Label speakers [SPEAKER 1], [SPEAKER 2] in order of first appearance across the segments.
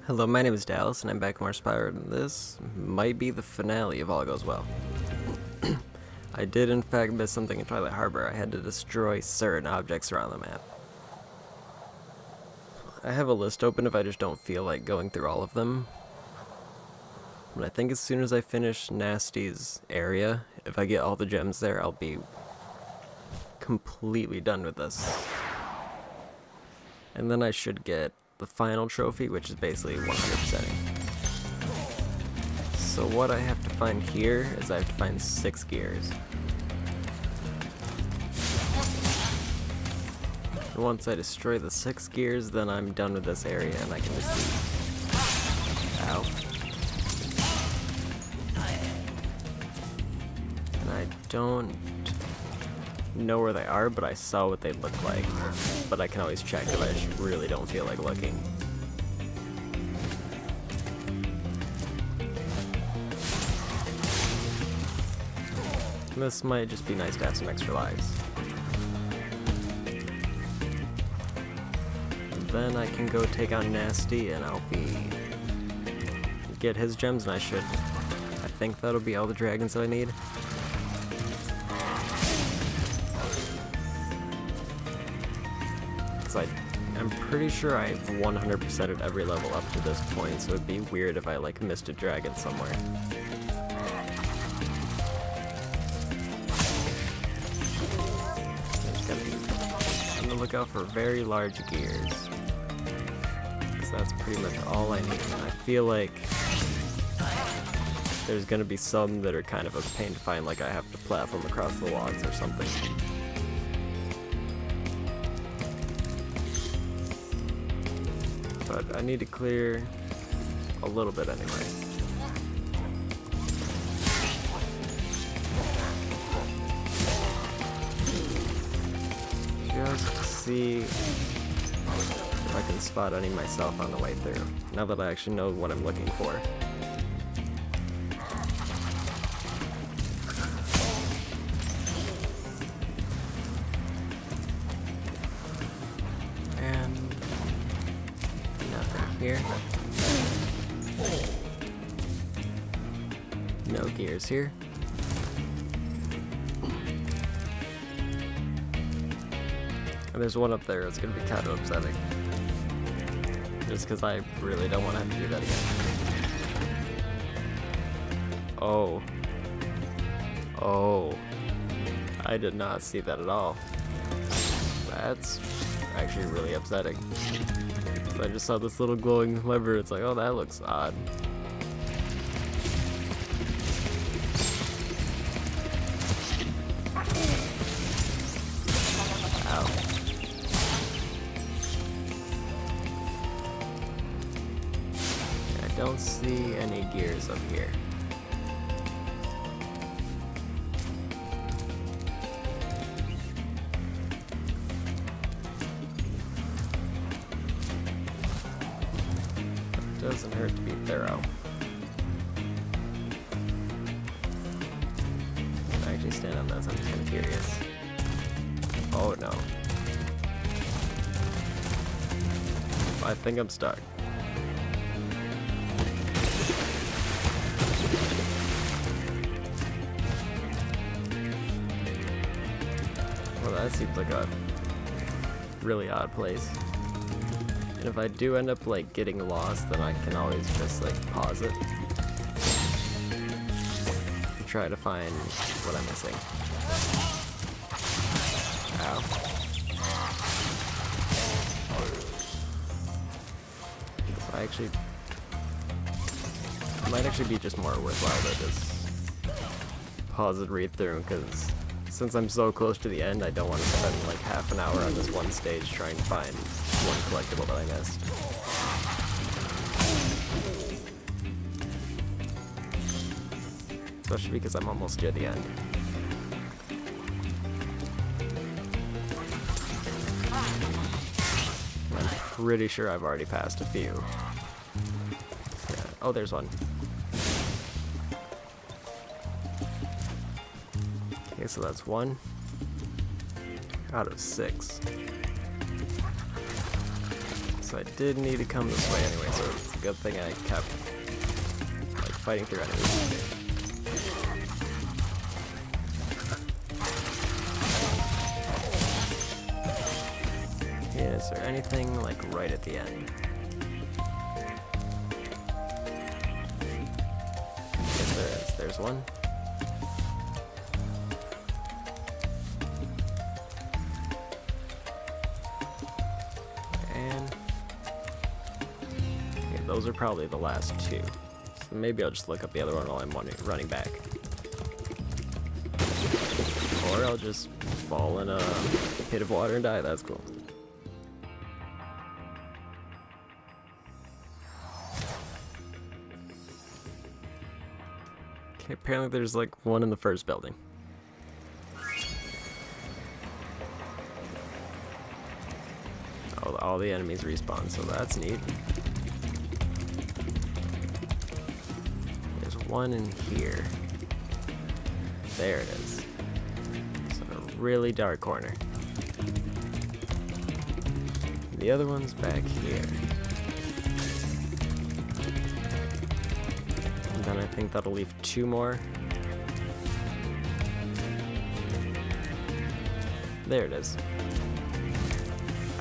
[SPEAKER 1] Hello, my name is Dallas, and I'm back with more Spyro, and this might be the finale if all goes well. I did in fact miss something in Twilight Harbor. I had to destroy certain objects around the map. I have a list open if I just don't feel like going through all of them. But I think as soon as I finish Gnasty's area, if I get all the gems there, I'll be completely done with this. And then I should get the final trophy, which is basically 100%ing. So what I have to find here is I have to find 6 gears. And once I destroy the 6 gears, then I'm done with this area and I can just leave. Ow. And I don't know where they are, but I saw what they look like. But I can always check if I just really don't feel like looking. This might just be nice to have some extra lives. And then I can go take on Gnasty and I'll get his gems, and I think that'll be all the dragons that I need. I'm pretty sure I've 100%ed every level up to this point, so it'd be weird if I like missed a dragon somewhere. I'm just gonna be on the lookout for very large gears, because that's pretty much all I need. And I feel like there's gonna be some that are kind of a pain to find, like I have to platform across the logs or something. But I need to clear a little bit anyway. Just to see if I can spot any myself on the way through, now that I actually know what I'm looking for. Here. No gears here. And there's one up there. It's gonna be kind of upsetting. Just because I really don't want to have to do that again. Oh. Oh. I did not see that at all. That's actually really upsetting. I just saw this little glowing lever. It's like, oh, that looks odd. Ow. I don't see any gears up here. Doesn't hurt to be thorough. I actually stand on this, I'm just kind of curious. Oh no. I think I'm stuck. Well, that seems like a really odd place. And if I do end up like getting lost, then I can always just like pause it and try to find what I'm missing. Ow. So it might actually be just more worthwhile to just pause and read through, because since I'm so close to the end, I don't want to spend like half an hour on this one stage trying to find one collectible that I missed. Especially because I'm almost near the end. I'm pretty sure I've already passed a few. Yeah. Oh, there's one. Okay, so that's 1 out of 6. So I did need to come this way anyway, so it's a good thing I kept like fighting through enemies. Okay, is there anything like right at the end? Yes, there is. There's one. Those are probably the last two. So maybe I'll just look up the other one while I'm running back. Or I'll just fall in a pit of water and die. That's cool. Okay, apparently there's like one in the first building. Oh, all the enemies respawn, so that's neat. One in here. There it is. It's in a really dark corner. The other one's back here. And then I think that'll leave two more. There it is.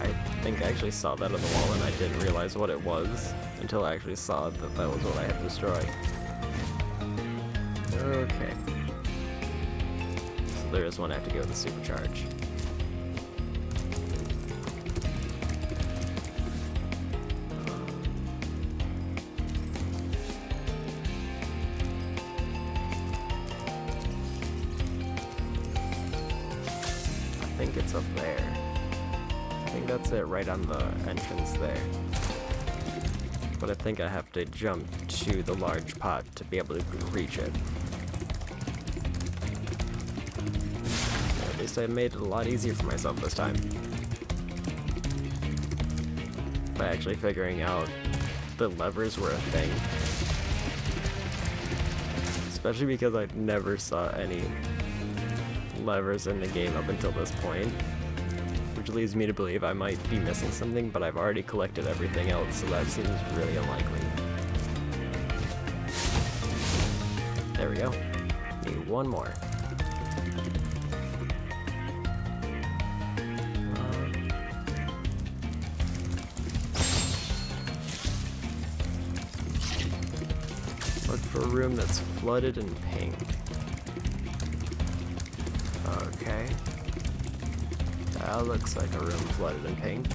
[SPEAKER 1] I think I actually saw that on the wall and I didn't realize what it was until I actually saw that that was what I had to destroy. Okay. So there is one I have to go with the supercharge. I think it's up there. I think that's it right on the entrance there. But I think I have to jump to the large pot to be able to reach it. At least I made it a lot easier for myself this time. By actually figuring out the levers were a thing. Especially because I never saw any levers in the game up until this point. Which leads me to believe I might be missing something, but I've already collected everything else, so that seems really unlikely. There we go. Need one more. Look for a room that's flooded in pink. Okay. That looks like a room flooded in pink.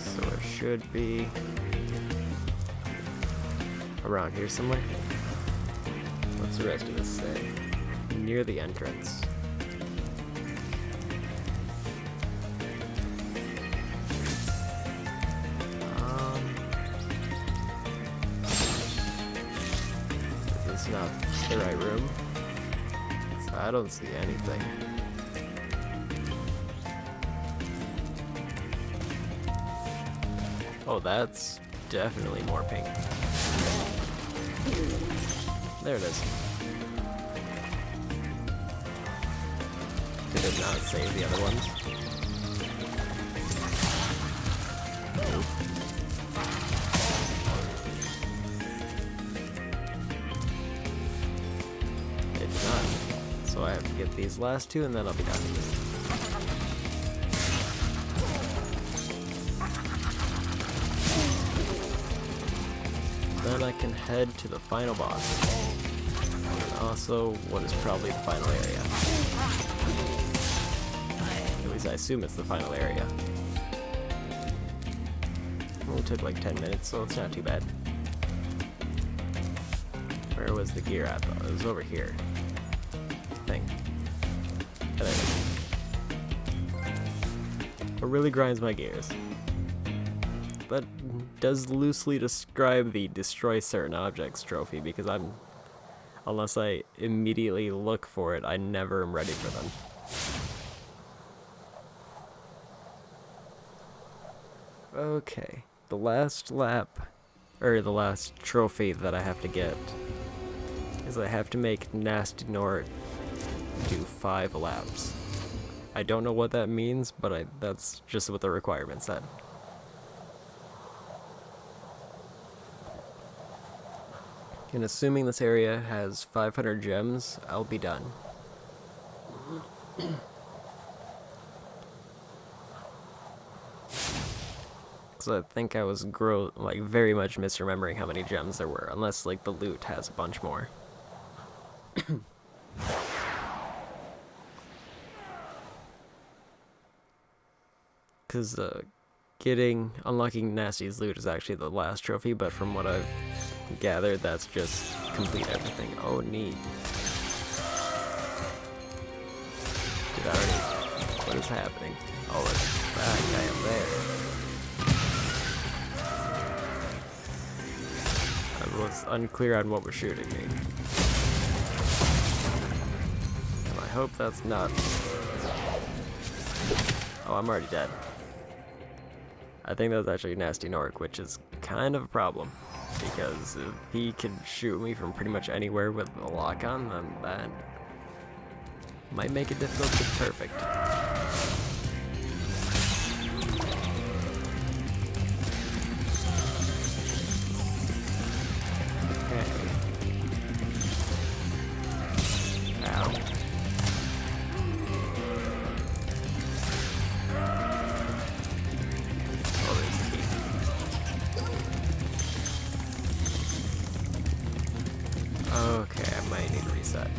[SPEAKER 1] So it should be around here somewhere. What's the rest of this say? Near the entrance. Is this not the right room? So I don't see anything. Oh, that's definitely more pink. There it is. Did it not save the other ones? Nope. It did not. So I have to get these last two and then I'll be done. Then I can head to the final boss. And also what is probably the final area. At least I assume it's the final area. It only took like 10 minutes, so it's not too bad. Where was the gear at though? It was over here. I think. There it is. What really grinds my gears. That does loosely describe the destroy certain objects trophy because unless I immediately look for it, I never am ready for them. Okay, the last lap, or the last trophy that I have to get, is I have to make Gnasty Gnorc do 5 laps. I don't know what that means, but that's just what the requirement said. And assuming this area has 500 gems, I'll be done. So I think I was very much misremembering how many gems there were, unless like the loot has a bunch more. Because unlocking Gnasty's loot is actually the last trophy, but from what I've gathered, that's just complete everything. Oh, neat. Did I already... What is happening? Oh, it's that guy up there. I was unclear on what was shooting me. And I hope that's not... Oh, I'm already dead. I think that's actually Gnasty Gnorc, which is kind of a problem. Because if he can shoot me from pretty much anywhere with a lock on, then that might make it difficult to perfect. Okay. Ow. Oh, there's a key. Okay, I might need to reset.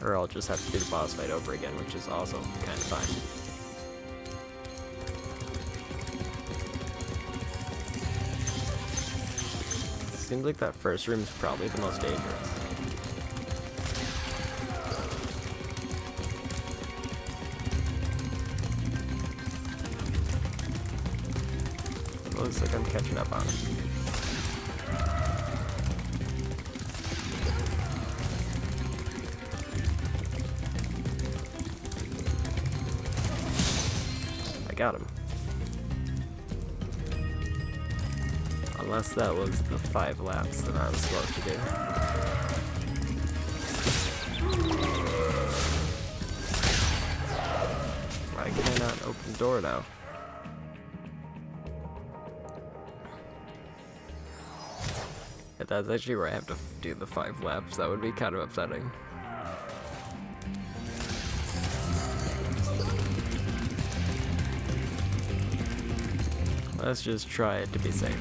[SPEAKER 1] Or I'll just have to do the boss fight over again, which is also kind of fine. Seems like that first room is probably the most dangerous. It looks like I'm catching up on it. Got him. Unless that was the 5 laps that I was supposed to do. Why can I not open the door now? If that's actually where I have to do the 5 laps, that would be kind of upsetting. Let's just try it to be safe.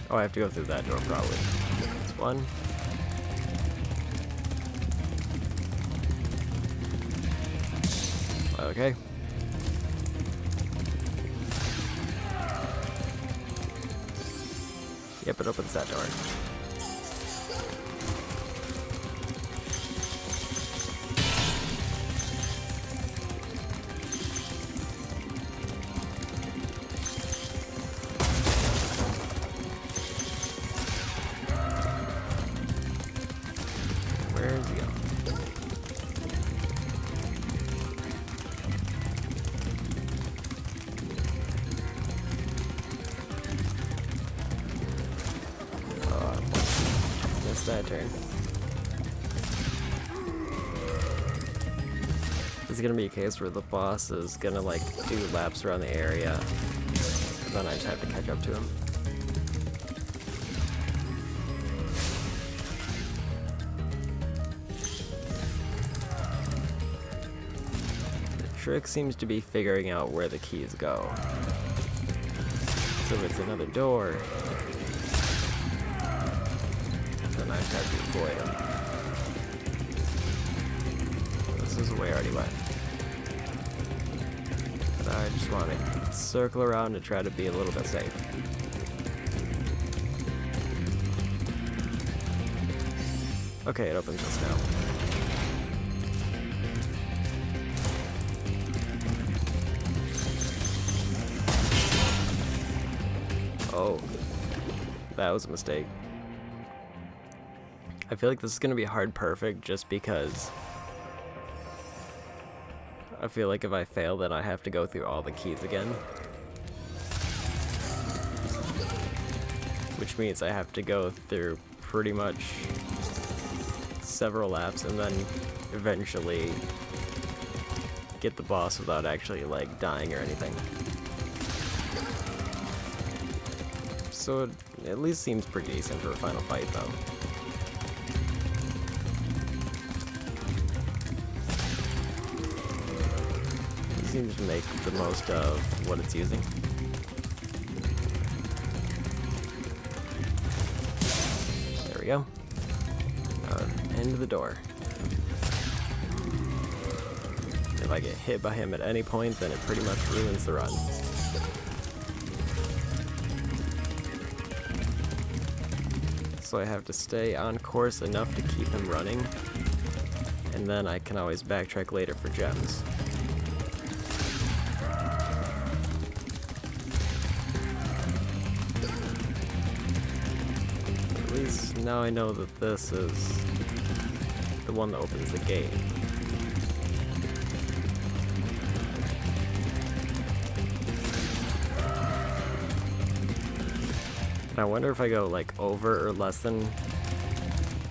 [SPEAKER 1] Oh, I have to go through that door probably. That's one. Okay. Yep, it opens that door. Where is he going? Oh, missed that turn. This is gonna be a case where the boss is gonna like do laps around the area, and then I just have to catch up to him. Trick seems to be figuring out where the keys go. So if it's another door, then I just have to avoid him. This is where I already went. But I just want to circle around and try to be a little bit safe. Okay, it opens us now. Oh, that was a mistake. I feel like this is gonna be hard perfect just because I feel like if I fail, then I have to go through all the keys again. Which means I have to go through pretty much several laps and then eventually get the boss without actually like dying or anything. So it at least seems pretty decent for a final fight though. It seems to make the most of what it's using. There we go. Into the door. If I get hit by him at any point, then it pretty much ruins the run. So I have to stay on course enough to keep him running, and then I can always backtrack later for gems. At least now I know that this is the one that opens the gate. I wonder if I go like over or less than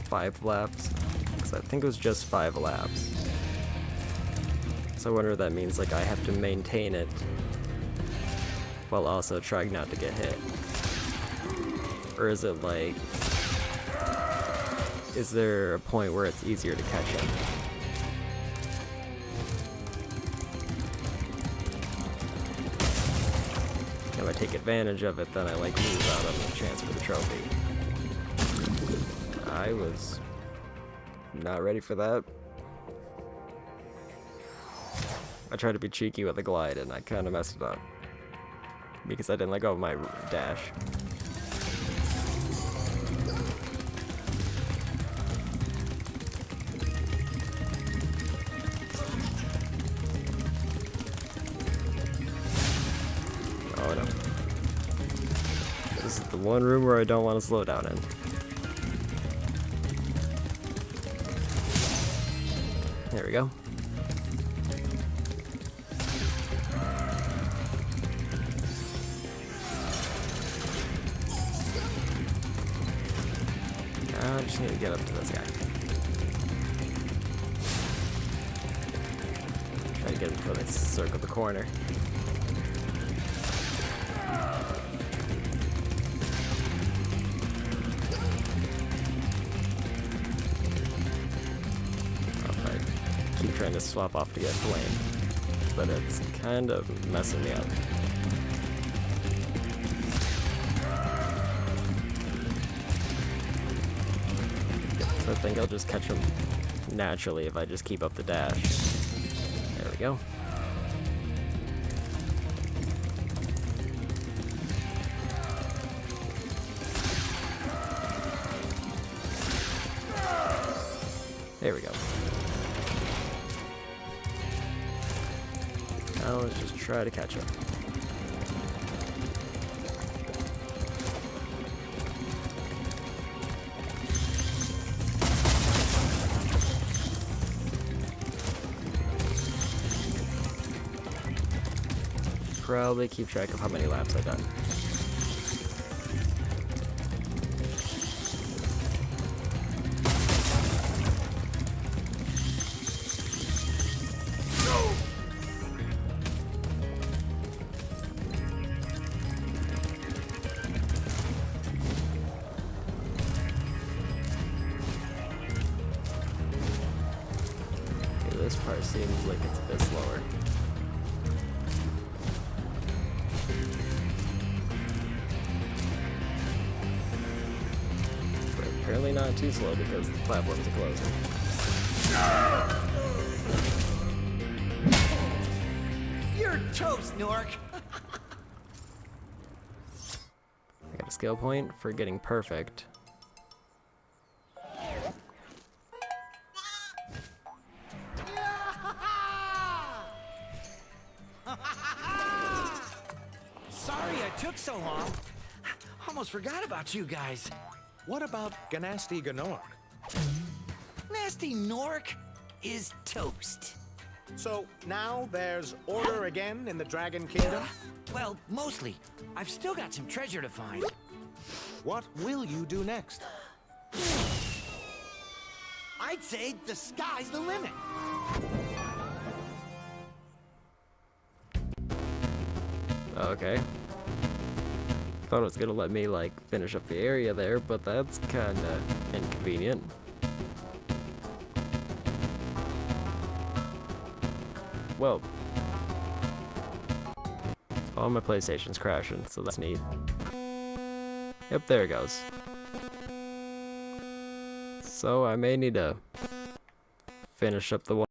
[SPEAKER 1] 5 laps, because I think it was just 5 laps. So I wonder if that means like I have to maintain it while also trying not to get hit. Or is it like, is there a point where it's easier to catch him? If I take advantage of it, then I like lose out on the chance for the trophy. I was not ready for that. I tried to be cheeky with the glide and I kind of messed it up because I didn't let go of my dash. Oh no. This is the one room where I don't want to slow down in. There we go. Now I just need to get up to this guy. Try to get him before they circle the corner. Keep trying to swap off to get flame, but it's kind of messing me up. So I think I'll just catch him naturally if I just keep up the dash. There we go. There we go. Now let's just try to catch up. Probably keep track of how many laps I've done. This part seems like it's a bit slower. But apparently not too slow because the platforms are closing.
[SPEAKER 2] You're toast, Gnorc!
[SPEAKER 1] I got a skill point for getting perfect.
[SPEAKER 2] Sorry I took so long. Almost forgot about you guys.
[SPEAKER 3] What about Gnasty Gnorc?
[SPEAKER 2] Gnasty Gnorc is toast.
[SPEAKER 3] So now there's order again in the Dragon Kingdom?
[SPEAKER 2] Well, mostly. I've still got some treasure to find.
[SPEAKER 3] What will you do next?
[SPEAKER 2] I'd say the sky's the limit.
[SPEAKER 1] Okay. Thought it was gonna let me, like, finish up the area there, but that's kinda inconvenient. Whoa. Oh, my PlayStation's crashing, so that's neat. Yep, there it goes. So I may need to finish up the one